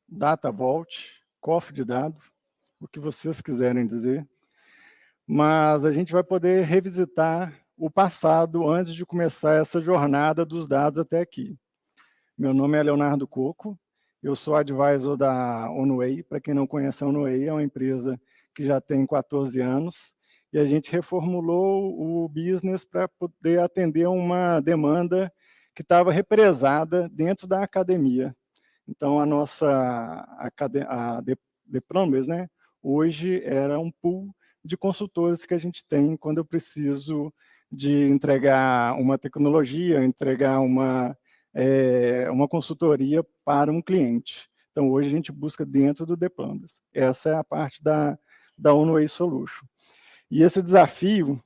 Data Vault, cofre de dados, o que vocês quiserem dizer, mas a gente vai poder revisitar o passado antes de começar essa jornada dos dados até aqui. Meu nome é Leonardo Coco, eu sou advisor da Onway. Para quem não conhece, a Onway é uma empresa que já tem 14 anos, e a gente reformulou o business para poder atender uma demanda que estava represada dentro da academia. Então, a nossa The Plumbers, né, hoje era um pool de consultores que a gente tem quando eu preciso de entregar uma tecnologia, entregar uma consultoria para um cliente. Então, hoje a gente busca dentro do The Plumbers. Essa é a parte da Onway Solution. E esse desafio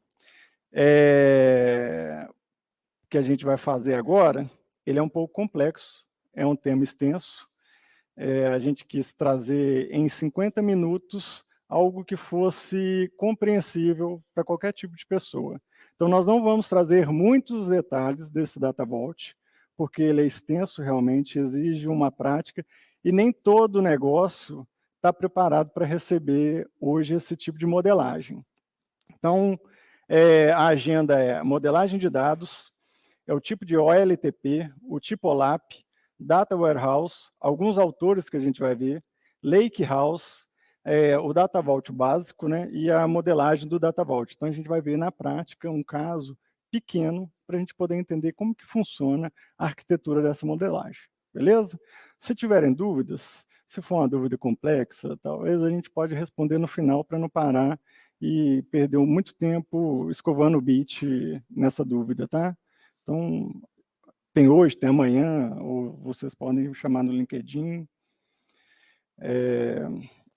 que a gente vai fazer agora, ele é um pouco complexo, é um tema extenso. A gente quis trazer em 50 minutos algo que fosse compreensível para qualquer tipo de pessoa. Então, nós não vamos trazer muitos detalhes desse Data Vault, porque ele é extenso realmente, exige uma prática, e nem todo negócio está preparado para receber hoje esse tipo de modelagem. Então, a agenda é modelagem de dados, é o tipo de OLTP, o tipo OLAP, Data Warehouse, alguns autores que a gente vai ver, Lake House, o Data Vault básico, né, e a modelagem do Data Vault. Então, a gente vai ver na prática um caso pequeno para a gente poder entender como que funciona a arquitetura dessa modelagem. Beleza? Se tiverem dúvidas, se for uma dúvida complexa, talvez a gente pode responder no final para não parar e perder muito tempo escovando o bit nessa dúvida, tá? Então, tem hoje, tem amanhã, ou vocês podem me chamar no LinkedIn.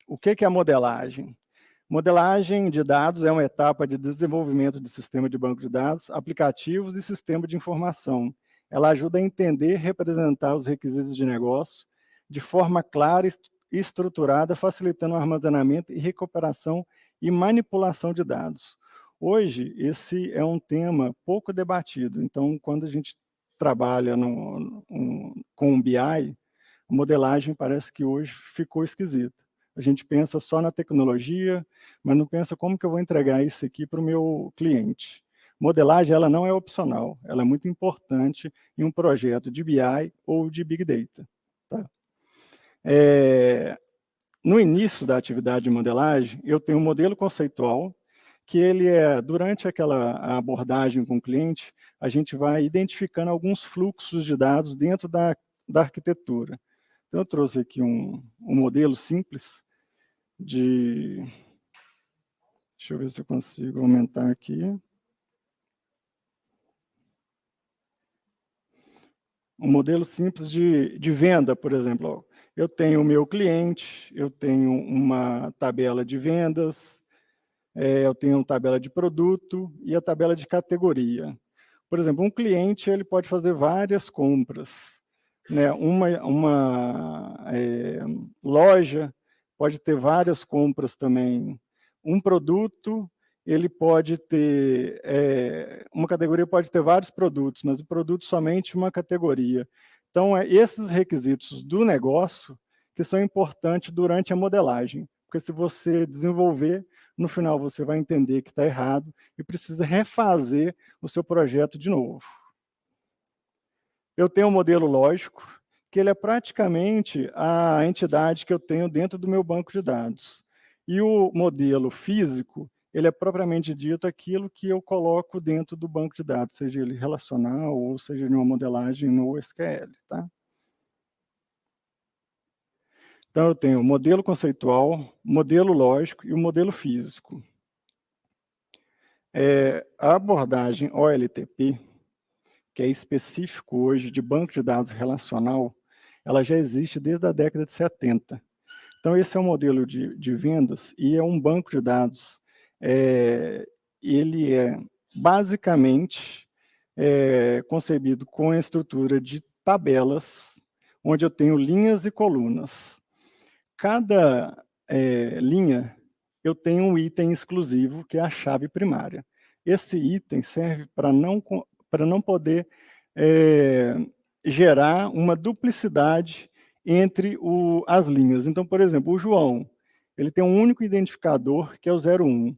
O que é a modelagem? Modelagem de dados é uma etapa de desenvolvimento de sistema de banco de dados, aplicativos e sistema de informação. Ela ajuda a entender e representar os requisitos de negócio de forma clara e estruturada, facilitando o armazenamento e recuperação e manipulação de dados. Hoje, esse é um tema pouco debatido. Então, quando a gente trabalha com o BI, a modelagem parece que hoje ficou esquisita. A gente pensa só na tecnologia, mas não pensa como que eu vou entregar isso aqui para o meu cliente. Modelagem, ela não é opcional, ela é muito importante em um projeto de BI ou de Big Data. Tá? No início da atividade de modelagem, eu tenho um modelo conceitual, que ele durante aquela abordagem com o cliente, a gente vai identificando alguns fluxos de dados dentro da arquitetura. Então, eu trouxe aqui um modelo simples de... Deixa eu ver se eu consigo aumentar aqui. Um modelo simples de venda, por exemplo. Ó, eu tenho o meu cliente, eu tenho uma tabela de vendas, eu tenho uma tabela de produto e a tabela de categoria. Por exemplo, um cliente ele pode fazer várias compras. Né? Uma loja pode ter várias compras também. Um produto, ele pode ter... uma categoria pode ter vários produtos, mas o produto somente uma categoria. Então, esses requisitos do negócio que são importantes durante a modelagem. Porque se você desenvolver, no final você vai entender que está errado e precisa refazer o seu projeto de novo. Eu tenho um modelo lógico, que ele é praticamente a entidade que eu tenho dentro do meu banco de dados. E o modelo físico, ele é propriamente dito aquilo que eu coloco dentro do banco de dados, seja ele relacional ou seja em uma modelagem no SQL. Tá? Então, eu tenho o modelo conceitual, modelo lógico e o modelo físico. A abordagem OLTP, que é específico hoje de banco de dados relacional, ela já existe desde a década de 70. Então, esse é um modelo de vendas e é um banco de dados. Ele é basicamente concebido com a estrutura de tabelas, onde eu tenho linhas e colunas. Cada linha, eu tenho um item exclusivo, que é a chave primária. Esse item serve para não poder gerar uma duplicidade entre as linhas. Então, por exemplo, o João, ele tem um único identificador, que é o 01.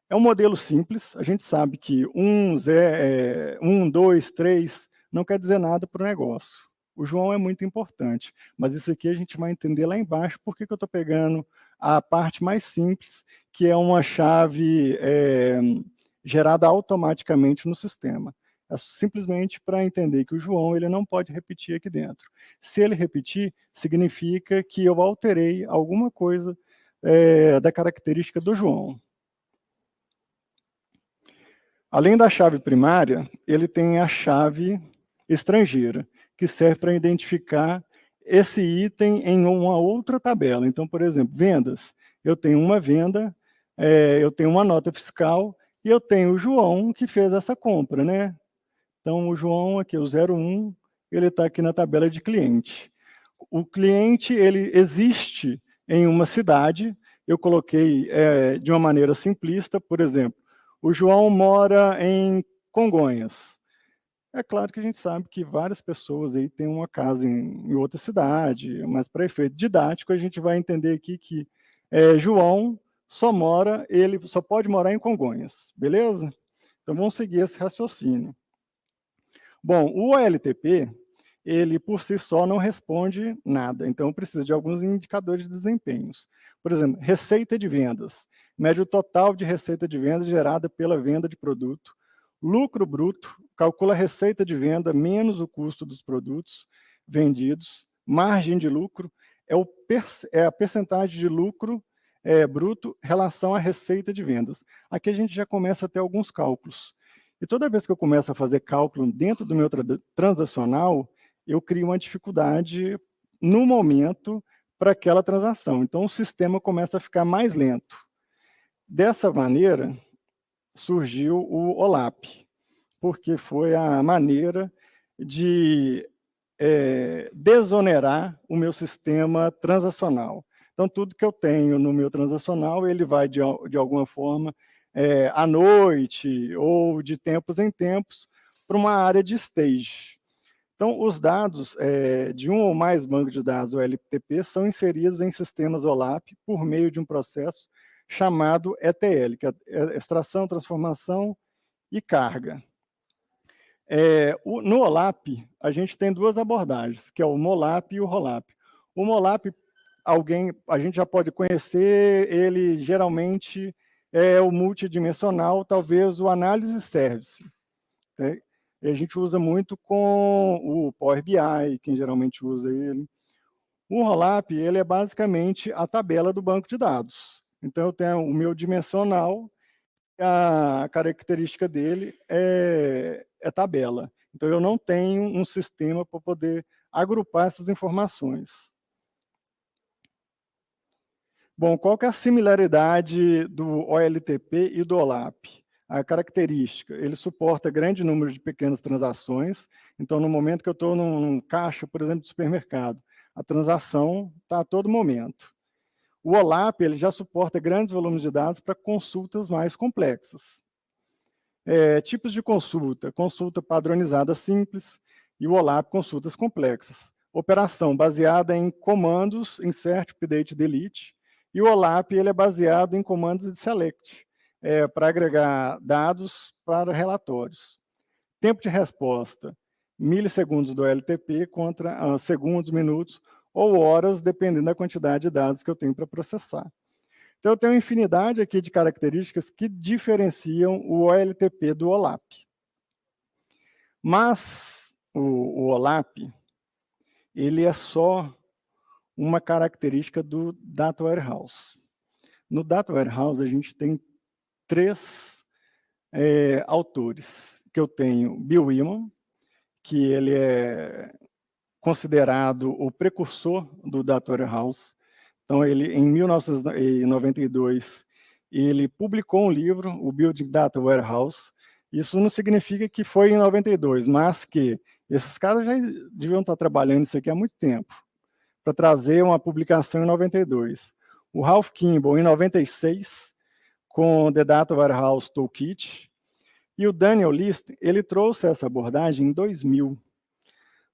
É um modelo simples, a gente sabe que 1, 2, 3 não quer dizer nada para o negócio. O João é muito importante, mas isso aqui a gente vai entender lá embaixo, porque que eu estou pegando a parte mais simples, que é uma chave gerada automaticamente no sistema. É simplesmente para entender que o João ele não pode repetir aqui dentro. Se ele repetir, significa que eu alterei alguma coisa da característica do João. Além da chave primária, ele tem a chave estrangeira, que serve para identificar esse item em uma outra tabela. Então, por exemplo, vendas. Eu tenho uma venda, eu tenho uma nota fiscal e eu tenho o João que fez essa compra, né? Então, o João aqui, o 01, ele está aqui na tabela de cliente. O cliente, ele existe em uma cidade, eu coloquei de uma maneira simplista, por exemplo, o João mora em Congonhas. É claro que a gente sabe que várias pessoas aí têm uma casa em outra cidade, mas para efeito didático a gente vai entender aqui que João ele só pode morar em Congonhas, beleza? Então vamos seguir esse raciocínio. Bom, o OLTP, ele por si só não responde nada, então precisa de alguns indicadores de desempenhos. Por exemplo, receita de vendas, mede o total de receita de vendas gerada pela venda de produto. Lucro bruto, calcula a receita de venda menos o custo dos produtos vendidos. Margem de lucro é a percentagem de lucro bruto em relação à receita de vendas. Aqui a gente já começa a ter alguns cálculos. E toda vez que eu começo a fazer cálculo dentro do meu transacional, eu crio uma dificuldade no momento para aquela transação. Então, o sistema começa a ficar mais lento. Dessa maneira, surgiu o OLAP, porque foi a maneira de desonerar o meu sistema transacional. Então, tudo que eu tenho no meu transacional, ele vai, de alguma forma, à noite ou de tempos em tempos, para uma área de stage. Então, os dados de um ou mais bancos de dados, OLTP, são inseridos em sistemas OLAP por meio de um processo chamado ETL, que é extração, transformação e carga. No OLAP, a gente tem duas abordagens, que é o MOLAP e o ROLAP. O MOLAP, a gente já pode conhecer, ele geralmente é o multidimensional, talvez o análise service. Né? E a gente usa muito com o Power BI, quem geralmente usa ele. O ROLAP, ele é basicamente a tabela do banco de dados. Então, eu tenho o meu dimensional, a característica dele é tabela. Então, eu não tenho um sistema para poder agrupar essas informações. Bom, qual que é a similaridade do OLTP e do OLAP? A característica, ele suporta grande número de pequenas transações. Então, no momento que eu estou num caixa, por exemplo, de supermercado, a transação está a todo momento. O OLAP ele já suporta grandes volumes de dados para consultas mais complexas. Tipos de consulta padronizada simples e o OLAP consultas complexas. Operação baseada em comandos insert, update, delete, e o OLAP ele é baseado em comandos de select, para agregar dados para relatórios. Tempo de resposta, milissegundos do LTP contra segundos, minutos ou horas, dependendo da quantidade de dados que eu tenho para processar. Então, eu tenho uma infinidade aqui de características que diferenciam o OLTP do OLAP. Mas o OLAP, ele é só uma característica do Data Warehouse. No Data Warehouse, a gente tem três autores, que eu tenho Bill Willman, que ele é considerado o precursor do Data Warehouse. Então, ele, em 1992, ele publicou um livro, o Building Data Warehouse. Isso não significa que foi em 92, mas que esses caras já deviam estar trabalhando isso aqui há muito tempo, para trazer uma publicação em 92. O Ralph Kimball, em 96, com The Data Warehouse Toolkit, e o Daniel List, ele trouxe essa abordagem em 2000.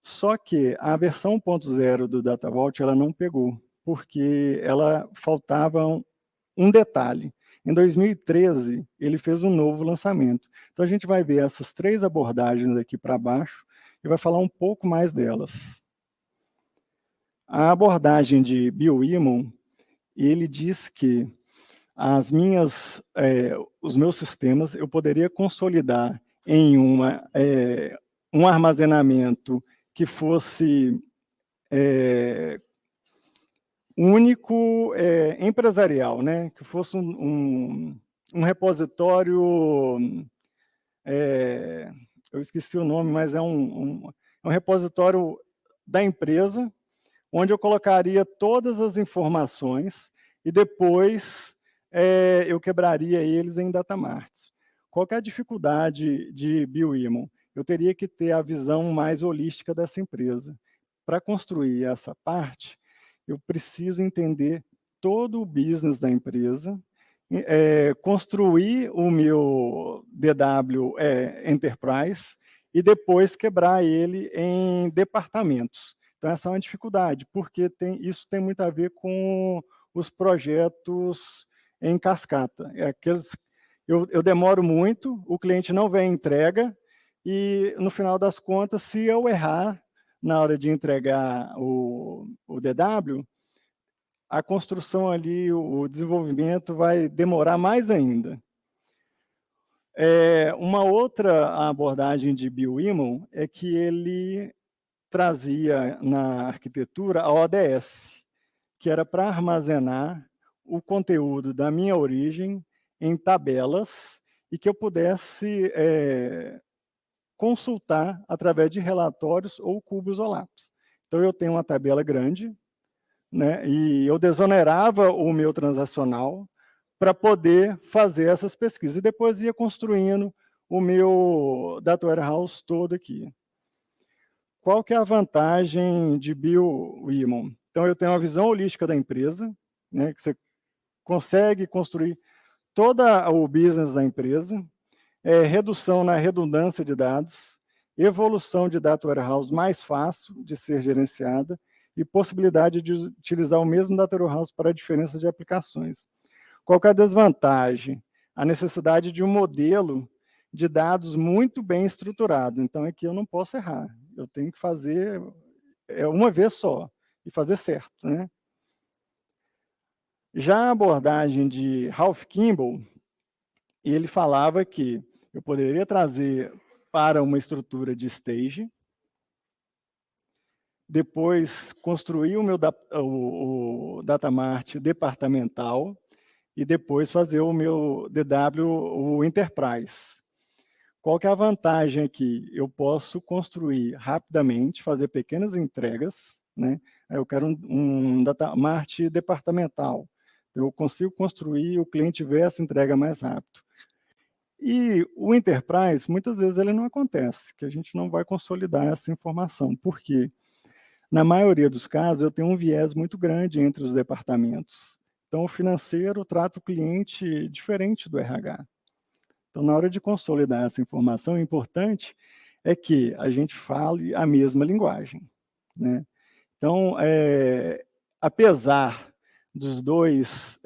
Só que a versão 1.0 do Data Vault ela não pegou, porque ela faltava um detalhe. Em 2013, ele fez um novo lançamento. Então, a gente vai ver essas 3 abordagens aqui para baixo e vai falar um pouco mais delas. A abordagem de Bill Imon, ele diz que os meus sistemas eu poderia consolidar em um armazenamento que fosse único empresarial, né? Que fosse um repositório, eu esqueci o nome, mas é um repositório da empresa, onde eu colocaria todas as informações e depois eu quebraria eles em datamarts. Qual que é a dificuldade de Bill Imon? Eu teria que ter a visão mais holística dessa empresa. Para construir essa parte, eu preciso entender todo o business da empresa, construir o meu DW Enterprise e depois quebrar ele em departamentos. Então, essa é uma dificuldade, porque isso tem muito a ver com os projetos em cascata. Eu demoro muito, o cliente não vem entrega, e no final das contas, se eu errar na hora de entregar o DW, a construção ali, o desenvolvimento vai demorar mais ainda. Uma outra abordagem de Bill Imon é que ele trazia na arquitetura a ODS, que era para armazenar o conteúdo da minha origem em tabelas e que eu pudesse consultar através de relatórios ou cubos OLAPs. Então, eu tenho uma tabela grande, né, e eu desonerava o meu transacional para poder fazer essas pesquisas. E depois ia construindo o meu data warehouse todo aqui. Qual que é a vantagem de Bill Imon? Então, eu tenho uma visão holística da empresa, né, que você consegue construir todo o business da empresa, redução na redundância de dados, evolução de data warehouse mais fácil de ser gerenciada e possibilidade de utilizar o mesmo data warehouse para diferença de aplicações. Qual que é a desvantagem? A necessidade de um modelo de dados muito bem estruturado. Então, aqui eu não posso errar. Eu tenho que fazer uma vez só e fazer certo, né? Já a abordagem de Ralph Kimball, ele falava que eu poderia trazer para uma estrutura de stage, depois construir o meu o datamart departamental e depois fazer o meu DW, o Enterprise. Qual que é a vantagem aqui? Eu posso construir rapidamente, fazer pequenas entregas, né? Eu quero um datamart departamental. Eu consigo construir, o cliente vê essa entrega mais rápido. E o Enterprise, muitas vezes ele não acontece, que a gente não vai consolidar essa informação. Por quê? Na maioria dos casos, eu tenho um viés muito grande entre os departamentos. Então, o financeiro trata o cliente diferente do RH. Então, na hora de consolidar essa informação, o importante é que a gente fale a mesma linguagem, né? Então, apesar das duas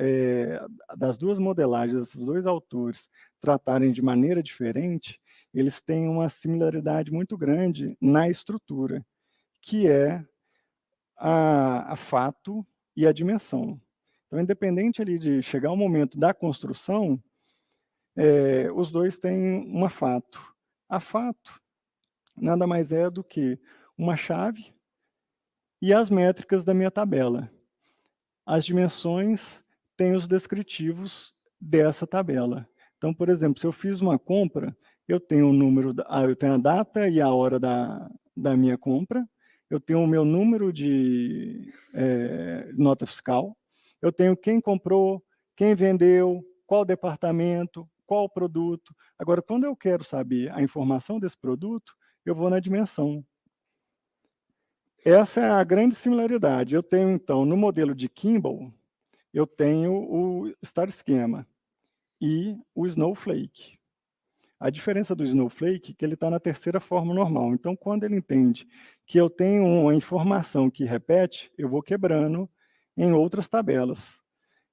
modelagens, desses dois autores tratarem de maneira diferente, eles têm uma similaridade muito grande na estrutura, que é a fato e a dimensão. Então, independente ali de chegar o momento da construção, os dois têm uma fato. A fato nada mais é do que uma chave e as métricas da minha tabela. As dimensões têm os descritivos dessa tabela. Então, por exemplo, se eu fiz uma compra, eu tenho o número, eu tenho a data e a hora da minha compra, eu tenho o meu número de nota fiscal, eu tenho quem comprou, quem vendeu, qual departamento, qual produto. Agora, quando eu quero saber a informação desse produto, eu vou na dimensão. Essa é a grande similaridade. Eu tenho, então, no modelo de Kimball, eu tenho o Star Schema e o Snowflake. A diferença do Snowflake é que ele está na terceira forma normal. Então, quando ele entende que eu tenho uma informação que repete, eu vou quebrando em outras tabelas.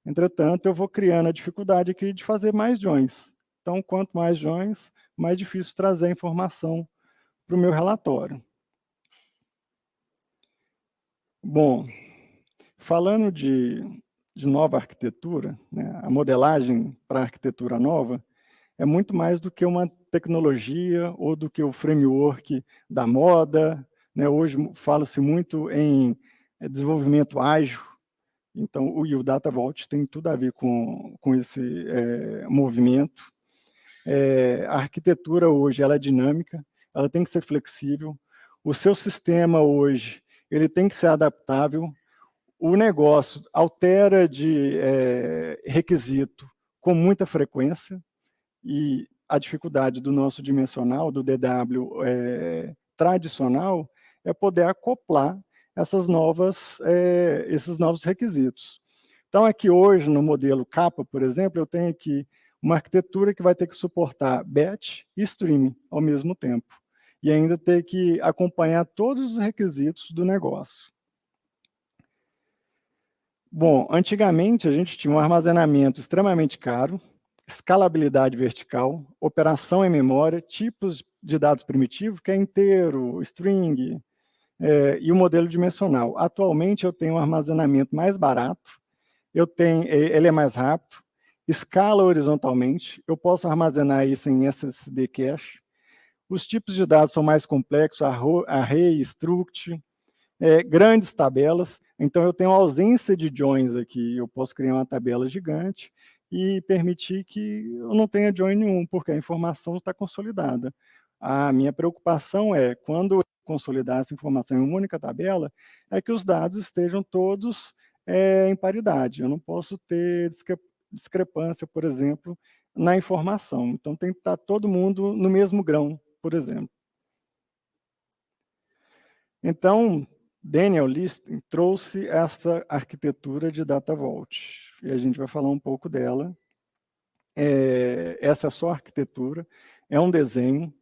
Entretanto, eu vou criando a dificuldade aqui de fazer mais joins. Então, quanto mais joins, mais difícil trazer a informação para o meu relatório. Bom, falando de nova arquitetura, né, a modelagem para a arquitetura nova é muito mais do que uma tecnologia ou do que o framework da moda, né? Hoje fala-se muito em desenvolvimento ágil, então o Data Vault tem tudo a ver com esse movimento. A arquitetura hoje ela é dinâmica, ela tem que ser flexível, o seu sistema hoje ele tem que ser adaptável, o negócio altera de requisito com muita frequência, e a dificuldade do nosso dimensional, do DW tradicional, é poder acoplar esses novos requisitos. Então, aqui hoje, no modelo capa, por exemplo, eu tenho aqui uma arquitetura que vai ter que suportar batch e streaming ao mesmo tempo, e ainda ter que acompanhar todos os requisitos do negócio. Bom, antigamente a gente tinha um armazenamento extremamente caro, escalabilidade vertical, operação em memória, tipos de dados primitivos, que é inteiro, string, e o modelo dimensional. Atualmente eu tenho um armazenamento mais barato, ele é mais rápido, escala horizontalmente, eu posso armazenar isso em SSD cache, os tipos de dados são mais complexos, array, struct, grandes tabelas, então eu tenho ausência de joins aqui, eu posso criar uma tabela gigante e permitir que eu não tenha join nenhum, porque a informação está consolidada. A minha preocupação é, quando eu consolidar essa informação em uma única tabela, é que os dados estejam todos em paridade. Eu não posso ter discrepância, por exemplo, na informação. Então tem que estar todo mundo no mesmo grão, por exemplo. Então, Daniel Listing trouxe essa arquitetura de Data Vault, e a gente vai falar um pouco dela. Essa é só a arquitetura, é um desenho.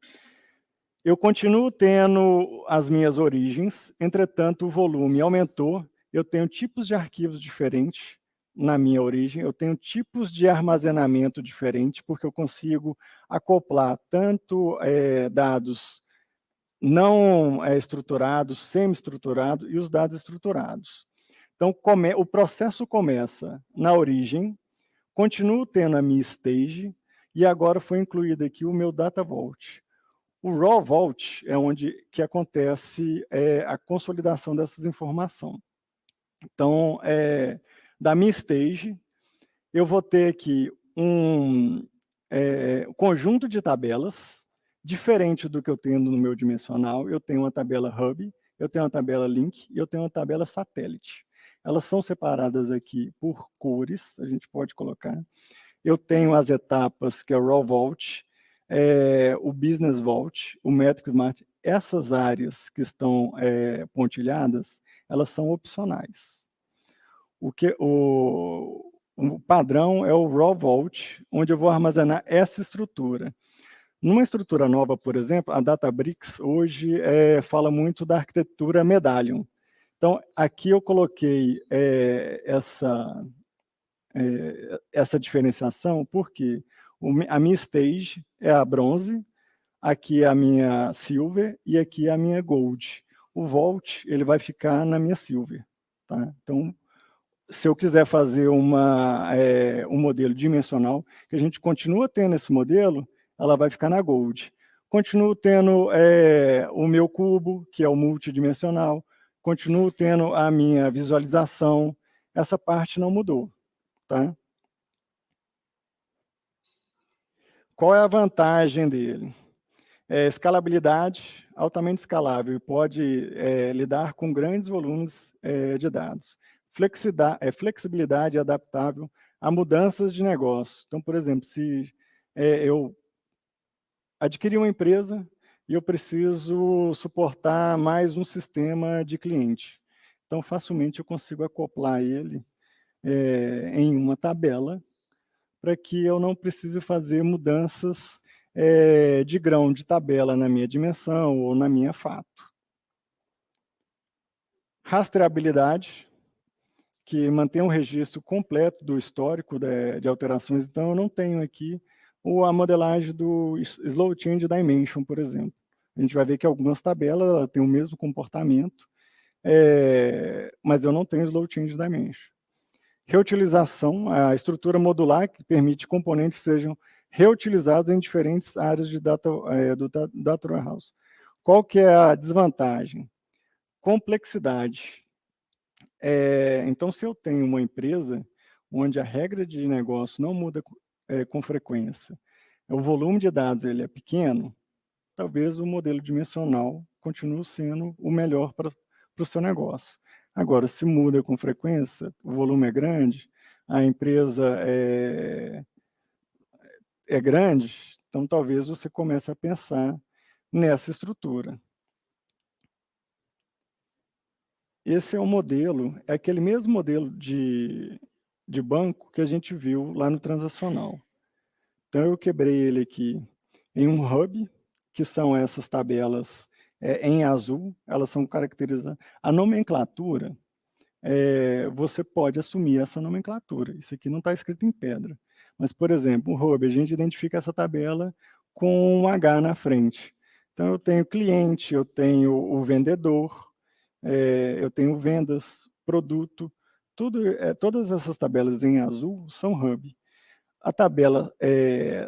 Eu continuo tendo as minhas origens, entretanto, o volume aumentou, eu tenho tipos de arquivos diferentes na minha origem, eu tenho tipos de armazenamento diferentes, porque eu consigo acoplar tanto dados não estruturados, semi-estruturados e os dados estruturados. Então, o processo começa na origem, continuo tendo a minha stage, e agora foi incluído aqui o meu Data Vault. O Raw Vault é onde que acontece a consolidação dessas informações. Então, da minha stage, eu vou ter aqui um conjunto de tabelas, diferente do que eu tenho no meu dimensional. Eu tenho uma tabela hub, eu tenho uma tabela link e eu tenho uma tabela satélite. Elas são separadas aqui por cores, a gente pode colocar. Eu tenho as etapas, que é o Raw Vault, o Business Vault, o Metrics Mart. Essas áreas que estão pontilhadas, elas são opcionais. O padrão é o Raw Vault, onde eu vou armazenar essa estrutura. Numa estrutura nova, por exemplo, a Databricks hoje fala muito da arquitetura Medallion. Então, aqui eu coloquei essa diferenciação, porque a minha stage é a bronze, aqui é a minha silver e aqui é a minha gold. O Vault, ele vai ficar na minha silver. Tá? Então, se eu quiser fazer um modelo dimensional, que a gente continua tendo esse modelo, ela vai ficar na Gold. Continuo tendo o meu cubo, que é o multidimensional, continuo tendo a minha visualização, essa parte não mudou. Tá? Qual é a vantagem dele? Escalabilidade, altamente escalável, e pode lidar com grandes volumes de dados. Flexibilidade adaptável a mudanças de negócio. Então, por exemplo, se eu adquirir uma empresa e eu preciso suportar mais um sistema de cliente. Então, facilmente eu consigo acoplar ele em uma tabela para que eu não precise fazer mudanças de grão de tabela na minha dimensão ou na minha fato. Rastreabilidade, que mantém um registro completo do histórico de alterações. Então, eu não tenho aqui a modelagem do Slow Change Dimension, por exemplo. A gente vai ver que algumas tabelas têm o mesmo comportamento, mas eu não tenho Slow Change Dimension. Reutilização, a estrutura modular que permite que componentes sejam reutilizados em diferentes áreas do Data Warehouse. Qual que é a desvantagem? Complexidade. Então, se eu tenho uma empresa onde a regra de negócio não muda com frequência, o volume de dados ele é pequeno, talvez o modelo dimensional continue sendo o melhor para o seu negócio. Agora, se muda com frequência, o volume é grande, a empresa é grande, então talvez você comece a pensar nessa estrutura. Esse é o modelo, é aquele mesmo modelo de banco que a gente viu lá no transacional. Então, eu quebrei ele aqui em um hub, que são essas tabelas em azul, elas são caracterizadas. A nomenclatura, você pode assumir essa nomenclatura. Isso aqui não está escrito em pedra. Mas, por exemplo, o hub, a gente identifica essa tabela com um H na frente. Então, eu tenho cliente, eu tenho o vendedor, eu tenho vendas, produto, todas essas tabelas em azul são hub. A tabela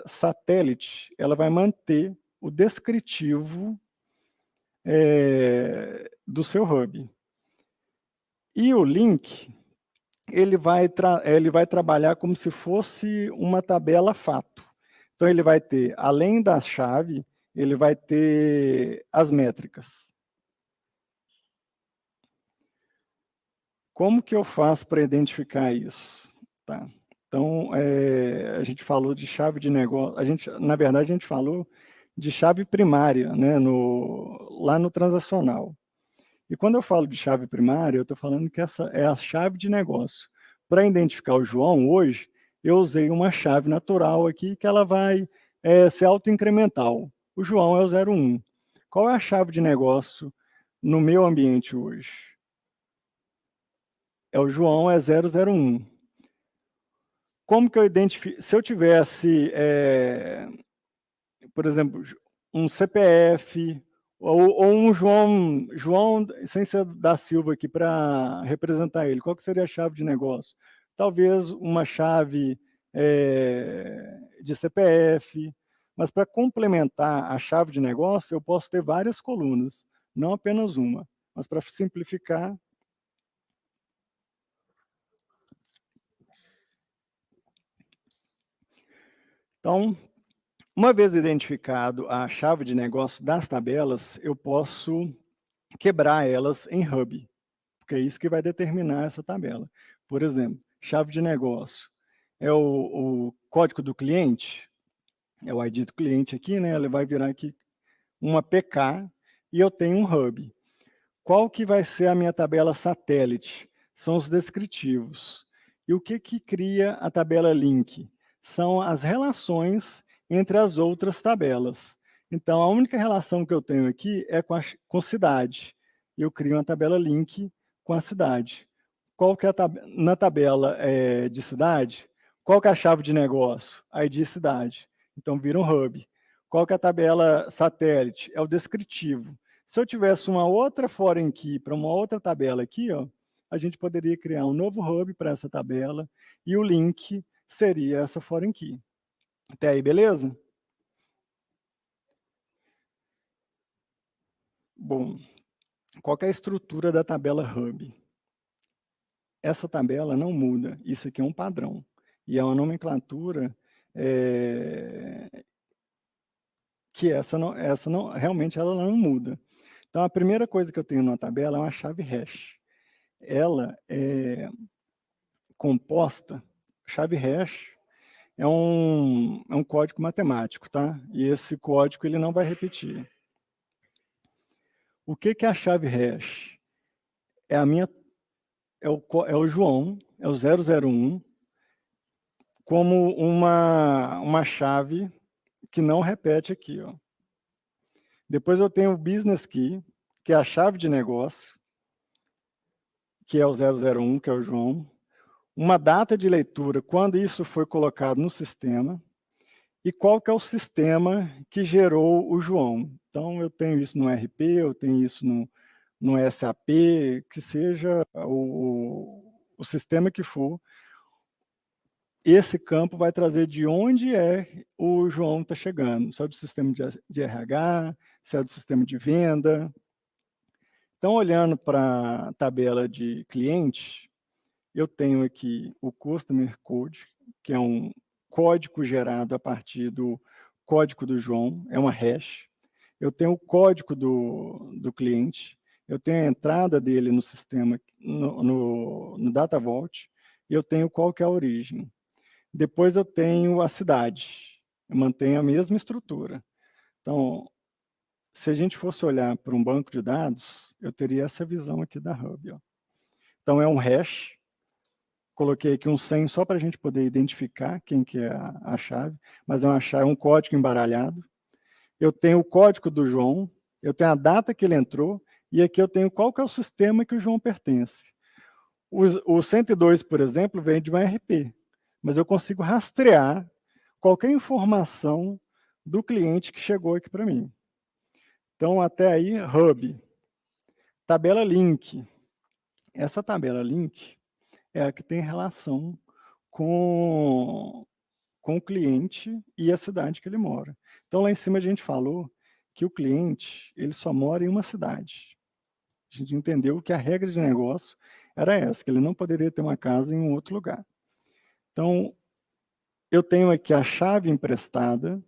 satélite, ela vai manter o descritivo do seu hub. E o link, ele vai trabalhar como se fosse uma tabela fato. Então, ele vai ter, além da chave, ele vai ter as métricas. Como que eu faço para identificar isso? Tá. Então, a gente falou de chave de negócio, na verdade, a gente falou de chave primária, né, lá no transacional. E quando eu falo de chave primária, eu estou falando que essa é a chave de negócio. Para identificar o João, hoje, eu usei uma chave natural aqui, que ela vai ser autoincremental. O João é o 01. Qual é a chave de negócio no meu ambiente hoje? O João é 001. Como que eu identifico? Se eu tivesse, por exemplo, um CPF ou um João sem ser da Silva aqui para representar ele, qual que seria a chave de negócio? Talvez uma chave de CPF, mas para complementar a chave de negócio, eu posso ter várias colunas, não apenas uma. Mas para simplificar, então, uma vez identificado a chave de negócio das tabelas, eu posso quebrar elas em hub, porque é isso que vai determinar essa tabela. Por exemplo, chave de negócio é o código do cliente, é o ID do cliente aqui, né? Ele vai virar aqui uma PK e eu tenho um hub. Qual que vai ser a minha tabela satélite? São os descritivos. E o que cria a tabela link? São as relações entre as outras tabelas. Então, a única relação que eu tenho aqui é com cidade. Eu crio uma tabela link com a cidade. Qual que é na tabela de cidade? Qual que é a chave de negócio? ID cidade. Então, vira um hub. Qual que é a tabela satélite? É o descritivo. Se eu tivesse uma outra foreign key para uma outra tabela aqui, ó, a gente poderia criar um novo hub para essa tabela e o link seria essa foreign key. Até aí, beleza? Bom, qual que é a estrutura da tabela hub? Essa tabela não muda, isso aqui é um padrão. E é uma nomenclatura que essa não, realmente ela não muda. Então, a primeira coisa que eu tenho na tabela é uma chave hash. Ela é composta, chave hash é um código matemático, tá? E esse código ele não vai repetir. O que é a chave hash? É o João, é o 001, como uma chave que não repete aqui, ó. Depois eu tenho o Business Key, que é a chave de negócio, que é o 001, que é o João. Uma data de leitura, quando isso foi colocado no sistema, e qual que é o sistema que gerou o João. Então, eu tenho isso no RP, eu tenho isso no SAP, que seja o sistema que for, esse campo vai trazer de onde o João está chegando, se é do sistema de RH, se é do sistema de venda. Então, olhando para a tabela de cliente, eu tenho aqui o Customer Code, que é um código gerado a partir do código do João, é uma hash. Eu tenho o código do cliente, eu tenho a entrada dele no sistema, no Data Vault, e eu tenho qual que é a origem. Depois eu tenho a cidade, eu mantenho a mesma estrutura. Então, se a gente fosse olhar para um banco de dados, eu teria essa visão aqui da Hub. Ó. Então, é um hash, coloquei aqui um 100 só para a gente poder identificar quem que é a chave, mas é um código embaralhado. Eu tenho o código do João, eu tenho a data que ele entrou, e aqui eu tenho qual que é o sistema que o João pertence. O 102, por exemplo, vem de um ERP, mas eu consigo rastrear qualquer informação do cliente que chegou aqui para mim. Então, até aí, Hub. Tabela Link. Essa tabela Link é a que tem relação com o cliente e a cidade que ele mora. Então, lá em cima a gente falou que o cliente ele só mora em uma cidade. A gente entendeu que a regra de negócio era essa, que ele não poderia ter uma casa em um outro lugar. Então, eu tenho aqui a chave emprestada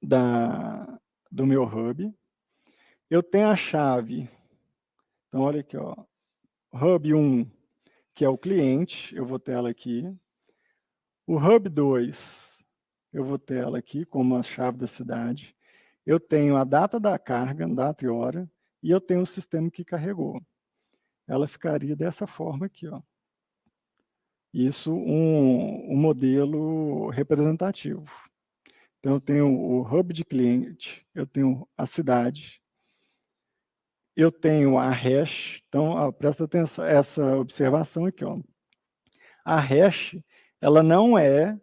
do meu hub. Eu tenho a chave. Então, olha aqui, ó, hub 1, que é o cliente, eu vou ter ela aqui. O hub 2, eu vou ter ela aqui como a chave da cidade. Eu tenho a data da carga, data e hora, e eu tenho o sistema que carregou. Ela ficaria dessa forma aqui, ó. Isso um modelo representativo. Então, eu tenho o hub de cliente, eu tenho a cidade, eu tenho a hash. Então, ó, presta atenção essa observação aqui, ó. A hash, ela não é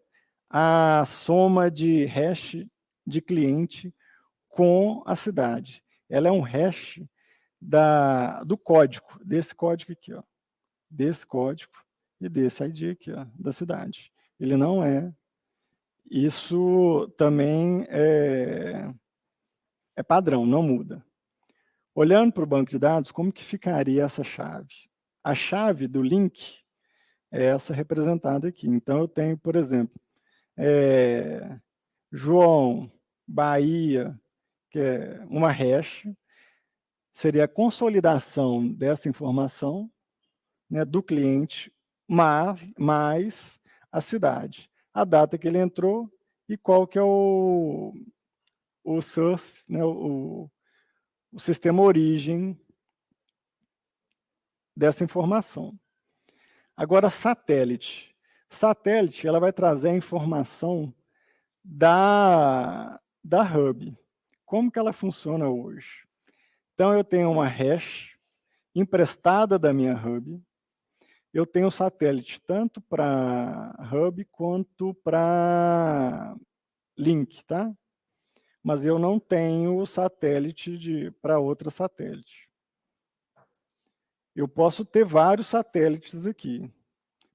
a soma de hash de cliente com a cidade. Ela é um hash do código, desse código aqui, ó. Desse código e desse ID aqui, ó, da cidade. Ele não é. Isso também é padrão, não muda. Olhando para o banco de dados, como que ficaria essa chave? A chave do link é essa representada aqui. Então, eu tenho, por exemplo, João, Bahia, que é uma hash, seria a consolidação dessa informação, né, do cliente, mais a cidade, a data que ele entrou e qual que é o source, né, o sistema origem dessa informação. Agora, satélite. Satélite, ela vai trazer a informação da Hub. Como que ela funciona hoje? Então, eu tenho uma hash emprestada da minha Hub. Eu tenho satélite tanto para Hub quanto para Link, tá? Mas eu não tenho satélite para outra satélite. Eu posso ter vários satélites aqui.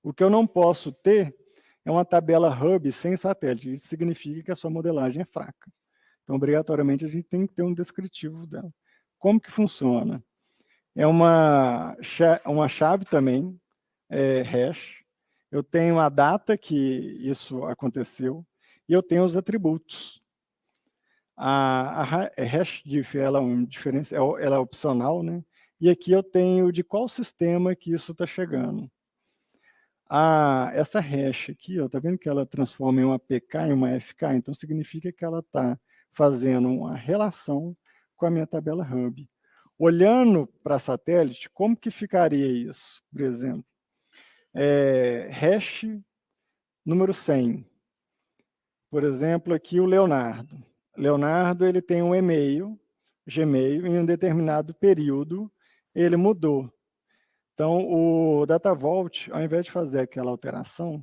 O que eu não posso ter é uma tabela Hub sem satélite. Isso significa que a sua modelagem é fraca. Então, obrigatoriamente, a gente tem que ter um descritivo dela. Como que funciona? É uma chave também, hash. Eu tenho a data que isso aconteceu e eu tenho os atributos. A hashdiff, ela é opcional, né? E aqui eu tenho de qual sistema que isso está chegando. Essa hash aqui, ó, tá vendo que ela transforma em uma PK em uma FK? Então, significa que ela está fazendo uma relação com a minha tabela Hub. Olhando para satélite, como que ficaria isso, por exemplo? Hash número 100. Por exemplo, aqui o Leonardo. Leonardo, ele tem um e-mail, Gmail, em um determinado período, ele mudou. Então, o Data Vault, ao invés de fazer aquela alteração,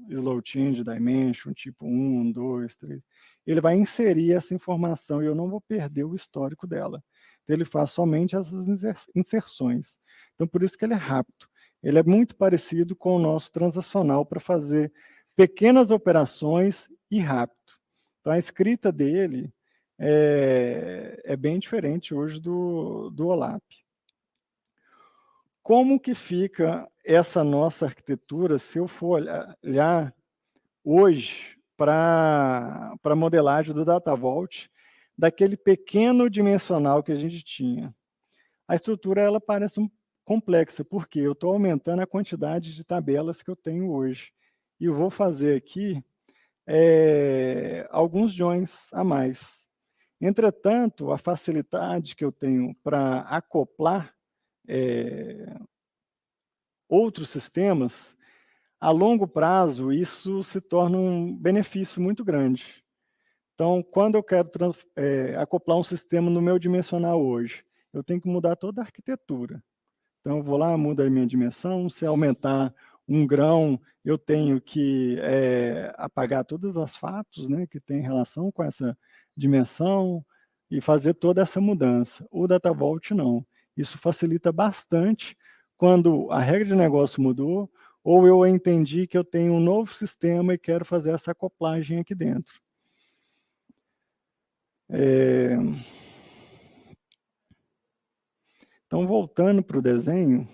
slow change, dimension, tipo 1, 2, 3, ele vai inserir essa informação e eu não vou perder o histórico dela. Então, ele faz somente essas inserções. Então, por isso que ele é rápido. Ele é muito parecido com o nosso transacional para fazer pequenas operações e rápido. Então, a escrita dele é bem diferente hoje do OLAP. Como que fica essa nossa arquitetura se eu for olhar hoje para a modelagem do Data Vault, daquele pequeno dimensional que a gente tinha? A estrutura ela parece complexa, porque eu estou aumentando a quantidade de tabelas que eu tenho hoje. E eu vou fazer aqui alguns joins a mais. Entretanto, a facilidade que eu tenho para acoplar outros sistemas, a longo prazo, isso se torna um benefício muito grande. Então, quando eu quero acoplar um sistema no meu dimensional hoje, eu tenho que mudar toda a arquitetura. Então, eu vou lá, mudo a minha dimensão, se aumentar um grão, eu tenho que apagar todas as fatos, né, que tem relação com essa dimensão e fazer toda essa mudança. O Data Vault não. Isso facilita bastante quando a regra de negócio mudou ou eu entendi que eu tenho um novo sistema e quero fazer essa acoplagem aqui dentro. Então, voltando para o desenho,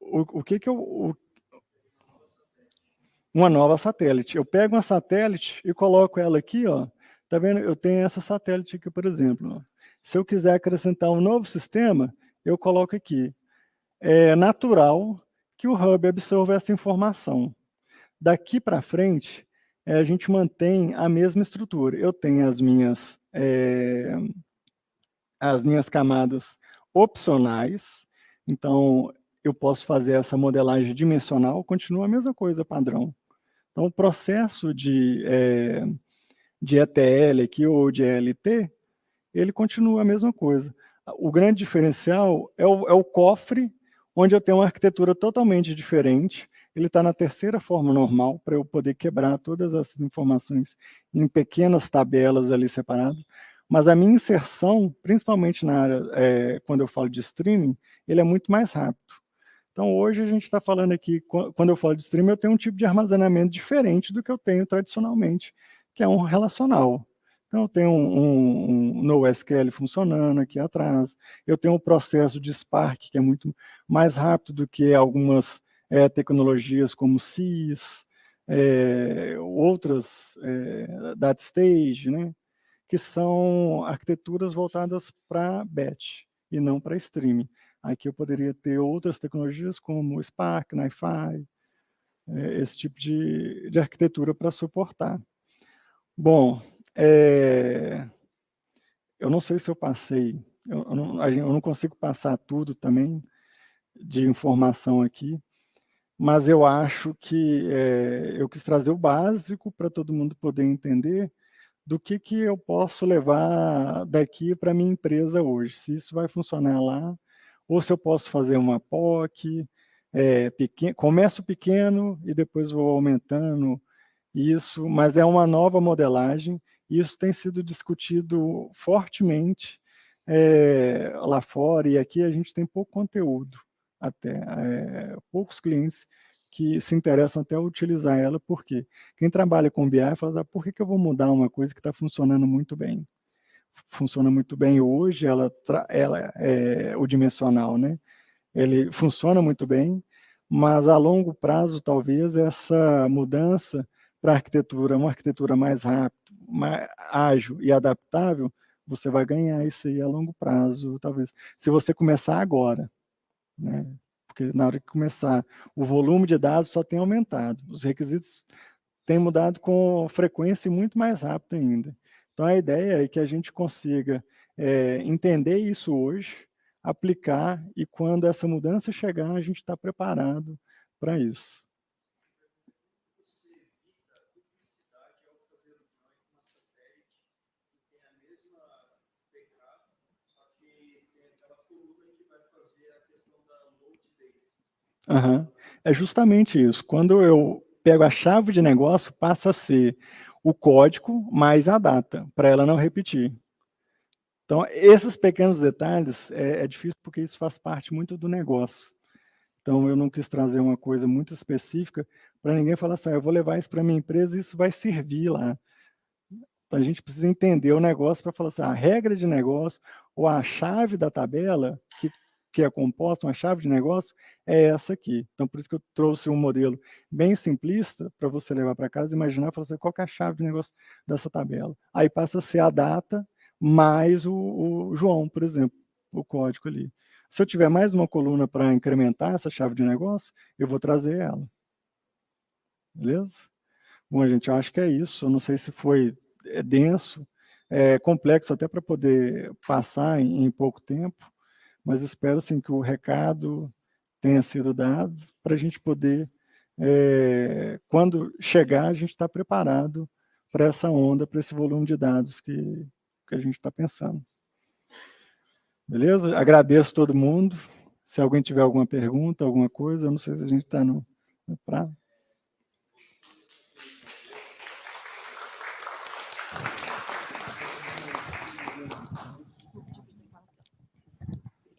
o que eu... Uma nova satélite. Eu pego uma satélite e coloco ela aqui, ó. Tá vendo? Eu tenho essa satélite aqui, por exemplo. Ó. Se eu quiser acrescentar um novo sistema, eu coloco aqui. É natural que o Hub absorva essa informação. Daqui para frente, a gente mantém a mesma estrutura. Eu tenho as minhas camadas opcionais, então eu posso fazer essa modelagem dimensional, continua a mesma coisa, padrão. Então, o processo de ETL aqui ou de ELT, ele continua a mesma coisa. O grande diferencial é o cofre, onde eu tenho uma arquitetura totalmente diferente. Ele está na terceira forma normal, para eu poder quebrar todas essas informações em pequenas tabelas ali separadas. Mas a minha inserção, principalmente na área, quando eu falo de streaming, ele é muito mais rápido. Então, hoje a gente está falando aqui, quando eu falo de streaming, eu tenho um tipo de armazenamento diferente do que eu tenho tradicionalmente, que é um relacional. Então, eu tenho um NoSQL funcionando aqui atrás, eu tenho um processo de Spark, que é muito mais rápido do que algumas tecnologias como SIS, outras DataStage, né, que são arquiteturas voltadas para batch e não para streaming. Aqui eu poderia ter outras tecnologias como Spark, NiFi, esse tipo de arquitetura para suportar. Bom, eu não sei se eu passei, eu não consigo passar tudo também de informação aqui, mas eu acho que eu quis trazer o básico para todo mundo poder entender do que eu posso levar daqui para a minha empresa hoje, se isso vai funcionar lá, ou se eu posso fazer uma POC, começo pequeno e depois vou aumentando isso, mas é uma nova modelagem, e isso tem sido discutido fortemente lá fora, e aqui a gente tem pouco conteúdo, até poucos clientes que se interessam até a utilizar ela, porque quem trabalha com BI fala, por que eu vou mudar uma coisa que está funcionando muito bem? Funciona muito bem hoje, o dimensional, né? Ele funciona muito bem, mas a longo prazo, talvez, essa mudança para uma arquitetura mais rápida, mais ágil e adaptável, você vai ganhar isso aí a longo prazo, talvez. Se você começar agora, né? Porque na hora que começar, o volume de dados só tem aumentado, os requisitos têm mudado com frequência e muito mais rápido ainda. Então, a ideia é que a gente consiga entender isso hoje, aplicar, e quando essa mudança chegar, a gente está preparado para isso. Uhum. É justamente isso. Quando eu pego a chave de negócio, passa a ser o código mais a data, para ela não repetir. Então, esses pequenos detalhes é difícil porque isso faz parte muito do negócio. Então, eu não quis trazer uma coisa muito específica para ninguém falar assim, eu vou levar isso para minha empresa e isso vai servir lá. Então, a gente precisa entender o negócio para falar assim, a regra de negócio ou a chave da tabela que é composta, uma chave de negócio, é essa aqui. Então, por isso que eu trouxe um modelo bem simplista para você levar para casa e imaginar, falar assim, qual que é a chave de negócio dessa tabela? Aí passa a ser a data mais o João, por exemplo, o código ali. Se eu tiver mais uma coluna para incrementar essa chave de negócio, eu vou trazer ela. Beleza? Bom, gente, eu acho que é isso. Eu não sei se foi denso, complexo até para poder passar em pouco tempo, mas espero sim que o recado tenha sido dado para a gente poder, quando chegar, a gente está preparado para essa onda, para esse volume de dados que a gente está pensando. Beleza? Agradeço todo mundo. Se alguém tiver alguma pergunta, alguma coisa, eu não sei se a gente está no prazo.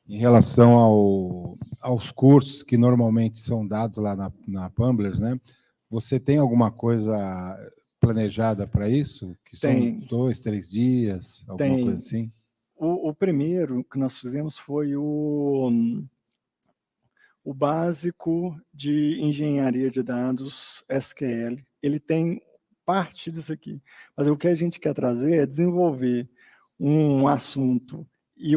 Em relação aos cursos que normalmente são dados lá na Pumblers, né? Você tem alguma coisa planejada para isso? Que são 2, 3 dias, alguma coisa assim? O primeiro que nós fizemos foi o básico de engenharia de dados SQL. Ele tem parte disso aqui, mas o que a gente quer trazer é desenvolver um assunto e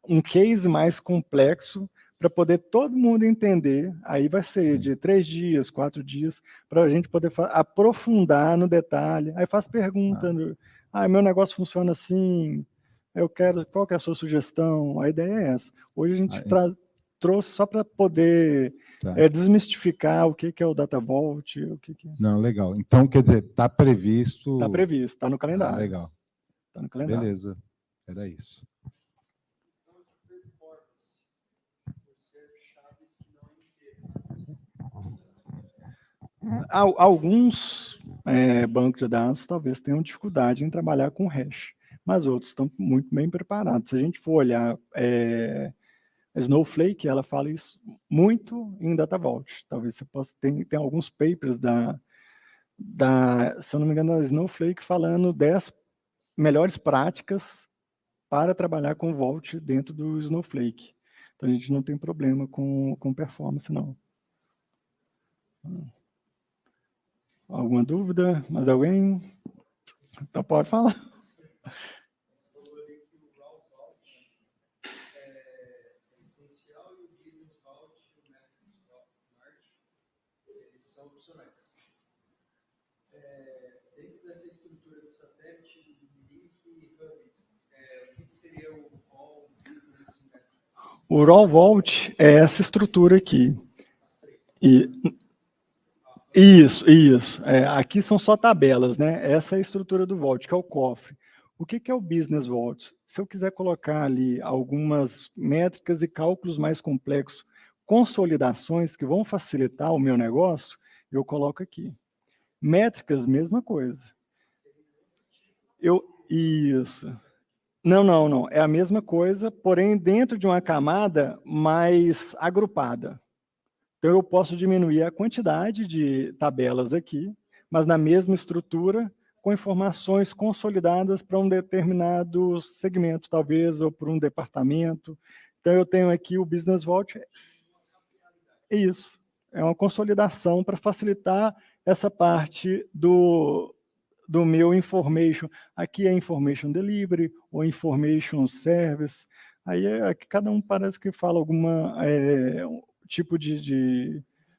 um case mais complexo para poder todo mundo entender. Aí vai ser de 3 dias, 4 dias, para a gente poder aprofundar no detalhe. Aí faz pergunta, meu negócio funciona assim, eu quero, qual que é a sua sugestão? A ideia é essa. Hoje a gente trouxe só para poder desmistificar o que é o Data Vault, o que é. Não, legal. Então, quer dizer, está previsto... Está previsto, está no calendário. Legal. Está no calendário. Beleza, era isso. Alguns bancos de dados talvez tenham dificuldade em trabalhar com hash, mas outros estão muito bem preparados. Se a gente for olhar a Snowflake, ela fala isso muito em Data Vault. Talvez você possa tem alguns papers se eu não me engano, da Snowflake falando 10 melhores práticas para trabalhar com Vault dentro do Snowflake. Então a gente não tem problema com performance, não. Alguma dúvida? Mais alguém? Então pode falar. Você falou ali que o Raw Vault é essencial e o Business Vault e o Metrics Vault, eles são opcionais. Dentro dessa estrutura de satélite, Link e Hub, o que seria o Raw, Business e Metrics? O Raw Vault é essa estrutura aqui. As três. Isso. Aqui são só tabelas, né? Essa é a estrutura do Vault, que é o cofre. O que é o Business Vault? Se eu quiser colocar ali algumas métricas e cálculos mais complexos, consolidações que vão facilitar o meu negócio, eu coloco aqui. Métricas, mesma coisa. Isso. Não. É a mesma coisa, porém dentro de uma camada mais agrupada. Então, eu posso diminuir a quantidade de tabelas aqui, mas na mesma estrutura, com informações consolidadas para um determinado segmento, talvez, ou para um departamento. Então, eu tenho aqui o Business Vault. Isso. É uma consolidação para facilitar essa parte do meu information. Aqui é information delivery ou information service. Aí aqui cada um parece que fala alguma tipo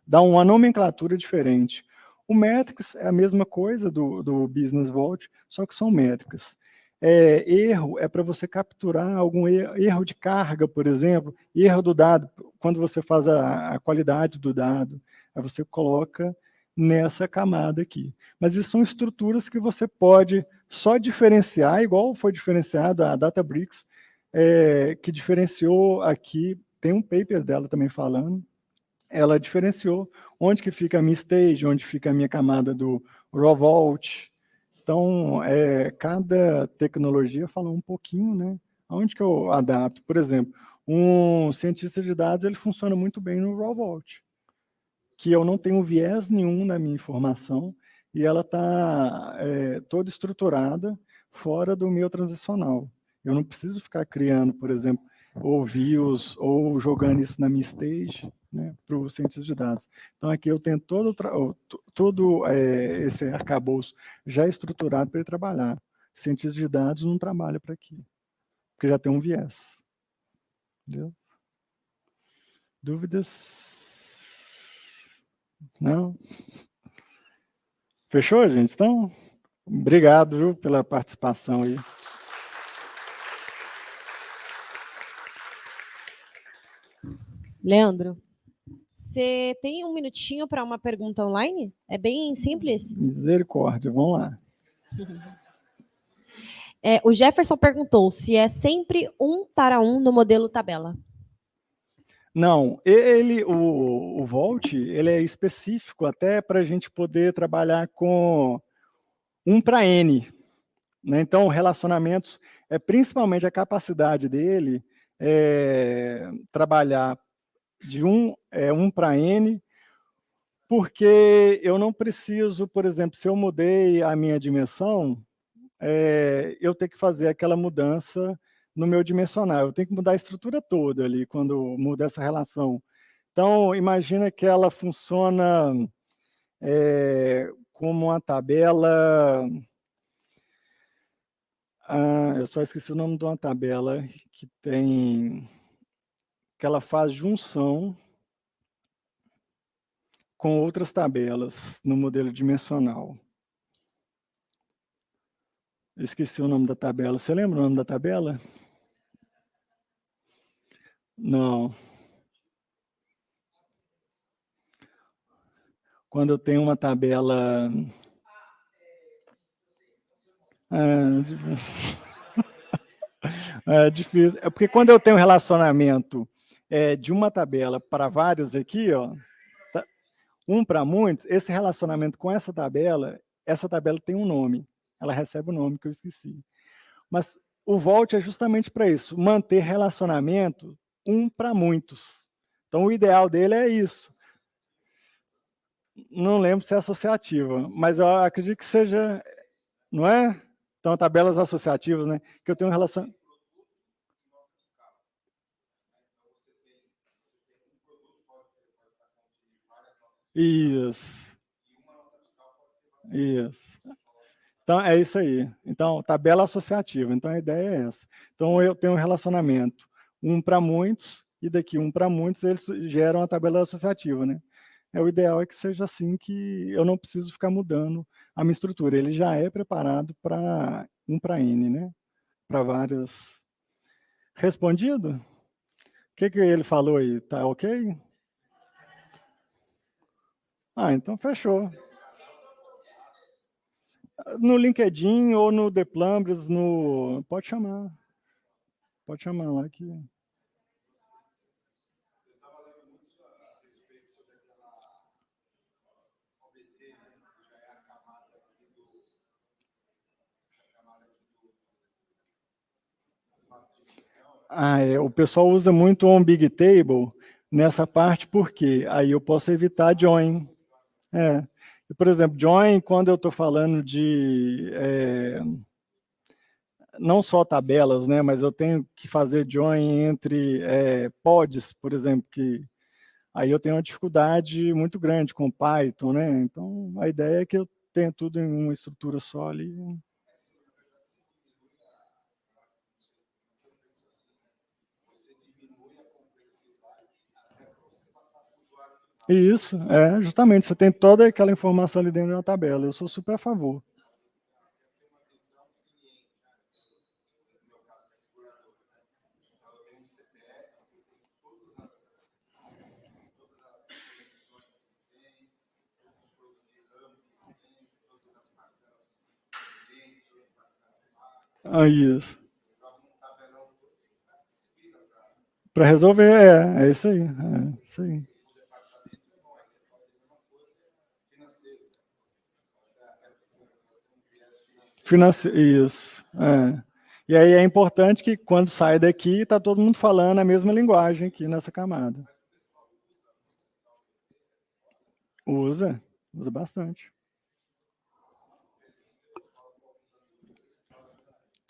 dá uma nomenclatura diferente. O Metrics é a mesma coisa do Business Vault, só que são métricas. Erro é para você capturar algum erro de carga, por exemplo, erro do dado, quando você faz a qualidade do dado, aí você coloca nessa camada aqui. Mas isso são estruturas que você pode só diferenciar, igual foi diferenciado a Databricks, que diferenciou aqui, tem um paper dela também falando, ela diferenciou onde que fica a minha stage, onde fica a minha camada do Raw Vault. Então, cada tecnologia fala um pouquinho, né? Onde que eu adapto? Por exemplo, um cientista de dados, ele funciona muito bem no Raw Vault, que eu não tenho viés nenhum na minha informação e ela está toda estruturada fora do meu transacional. Eu não preciso ficar criando, por exemplo, ou views, ou jogando isso na minha stage, né, para o cientista de dados. Então, aqui eu tenho todo esse arcabouço já estruturado para ele trabalhar. Cientista de dados não trabalha para aqui, porque já tem um viés. Entendeu? Dúvidas? Não? Fechou, gente? Então, obrigado, viu, pela participação aí. Leandro, você tem um minutinho para uma pergunta online? É bem simples. Misericórdia, vamos lá. O Jefferson perguntou se é sempre 1:1 no modelo tabela. Não, o Vault, ele é específico até para a gente poder trabalhar com 1:N. Né? Então, relacionamentos, principalmente a capacidade dele trabalhar de 1:N, porque eu não preciso, por exemplo, se eu mudei a minha dimensão, eu tenho que fazer aquela mudança no meu dimensional. Eu tenho que mudar a estrutura toda ali quando muda essa relação. Então, imagina que ela funciona como uma tabela... eu só esqueci o nome de uma tabela que ela faz junção com outras tabelas no modelo dimensional. Esqueci o nome da tabela. Você lembra o nome da tabela? Não. Quando eu tenho uma tabela... É difícil. É porque quando eu tenho relacionamento de uma tabela para várias aqui, ó, para muitos, esse relacionamento com essa tabela tem um nome. Ela recebe o nome que eu esqueci. Mas o Vault é justamente para isso, manter relacionamento para muitos. Então, o ideal dele é isso. Não lembro se é associativa, mas eu acredito que seja, não é? Então, tabelas associativas, né? Que eu tenho relação... Isso. Isso. Então, é isso aí. Então, tabela associativa. Então, a ideia é essa. Então, eu tenho um relacionamento para muitos, e daqui para muitos, eles geram a tabela associativa, né? O ideal é que seja assim, que eu não preciso ficar mudando a minha estrutura. Ele já é preparado para 1:N, né? Para várias... Respondido? O que ele falou aí? Tá ok? Então fechou. No LinkedIn ou no The Plumbers, pode chamar. Pode chamar lá que... o pessoal usa muito o Big Table nessa parte, porque aí eu posso evitar join. Por exemplo, join, quando eu estou falando de não só tabelas, né, mas eu tenho que fazer join entre pods, por exemplo, que aí eu tenho uma dificuldade muito grande com Python, né? Então, a ideia é que eu tenha tudo em uma estrutura só ali. Isso, justamente, você tem toda aquela informação ali dentro de uma tabela. Eu sou super a favor. Isso. Para resolver, é isso aí. É isso aí. Isso. É. E aí é importante que quando sai daqui, está todo mundo falando a mesma linguagem aqui nessa camada. Usa bastante.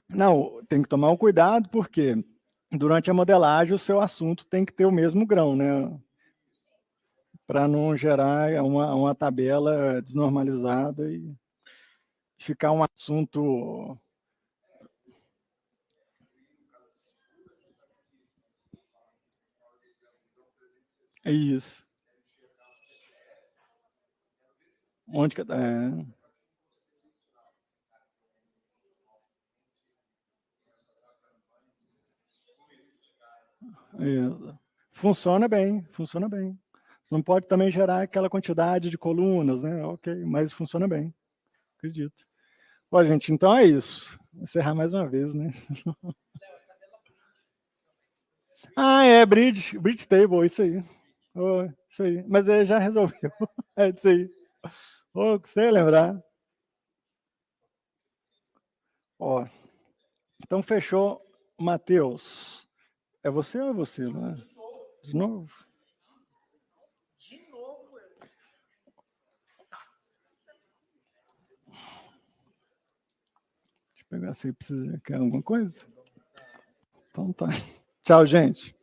Não, tem que tomar um cuidado, porque durante a modelagem o seu assunto tem que ter o mesmo grão, né? Para não gerar uma tabela desnormalizada e ficar um assunto. É isso. Onde que funciona bem, funciona bem. Não pode também gerar aquela quantidade de colunas, né? Ok, mas funciona bem, acredito. Bom, gente, então é isso. Vou encerrar mais uma vez, né? Bridge Table, isso aí. Oh, isso aí. Mas ele já resolveu. É isso aí. Oh, você lembrar. Ó, então fechou. Matheus, é você ou é você? Né? De novo? Deixa eu pegar se precisa. Quer alguma coisa? Então tá. Tchau, gente.